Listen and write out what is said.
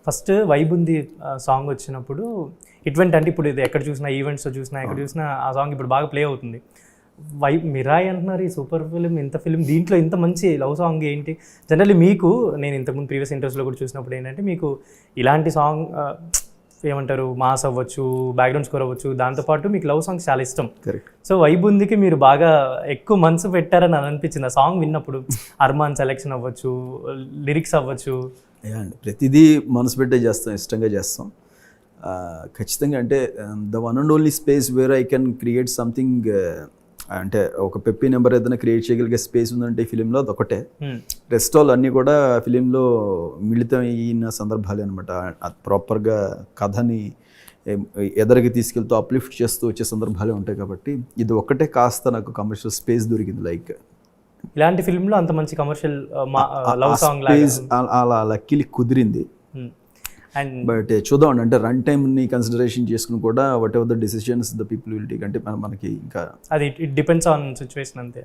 First vibe ఉంది song వచ్చినప్పుడు ఇటువంటి అంటే ఇప్పుడు ఇది ఎక్కడ చూసినా ఈవెంట్స్లో చూసినా ఎక్కడ చూసినా ఆ సాంగ్ ఇప్పుడు బాగా ప్లే అవుతుంది. వైబ్ మిరాయి అంటున్నారు, ఈ సూపర్ ఫిలిం ఇంత ఫిలిం దీంట్లో ఇంత మంచి లవ్ సాంగ్ ఏంటి? జనరల్లీ మీకు నేను ఇంతకుముందు ప్రీవియస్ ఇంటర్వ్యూస్లో కూడా చూసినప్పుడు ఏంటంటే మీకు ఇలాంటి సాంగ్ ఏమంటారు మాస్ అవ్వచ్చు, బ్యాక్గ్రౌండ్ స్కోర్ అవ్వచ్చు, దాంతోపాటు మీకు లవ్ సాంగ్స్ చాలా ఇష్టం. కరెక్ట్. సో వైబ్ ఉందికి మీరు బాగా ఎక్కువ మనసు పెట్టారని నాకు అనిపించింది ఆ సాంగ్ విన్నప్పుడు. అర్మాన్ సెలెక్షన్ అవ్వచ్చు, లిరిక్స్ అవ్వచ్చు. అండి ప్రతిదీ మనసు పెట్టే చేస్తాం, ఇష్టంగా చేస్తాం. ఖచ్చితంగా అంటే the one and only space where I can create something, అంటే ఒక పెప్పీ నెంబర్ ఏదైనా క్రియేట్ చేయగలిగే స్పేస్ ఉందంటే ఈ ఫిలింలో అదొకటే. రెస్ట్ ఆల్ అన్నీ కూడా ఫిలింలో మిళితం అయిన సందర్భాలే అనమాట. ప్రాపర్గా కథని ఎదరికి తీసుకెళ్తూ అప్లిఫ్ట్ చేస్తూ వచ్చే సందర్భాలే ఉంటాయి. కాబట్టి ఇది ఒక్కటే కాస్త నాకు కమర్షియల్ స్పేస్ దొరికింది. లైక్ ఇలాంటి ఫిల్మ్లో అంత మంచి కమర్షియల్ లవ్ సాంగ్ అలా లక్కీలి కుదిరింది. అండ్ బట్ చూద్దాం అంటే రన్ టైమ్ని కన్సిడరేషన్ చేసుకుని కూడా what ever the decisions the people will take, అంటే మనకి ఇంకా అది ఇట్ డిపెండ్స్ ఆన్ సిచ్యువేషన్ అంతే.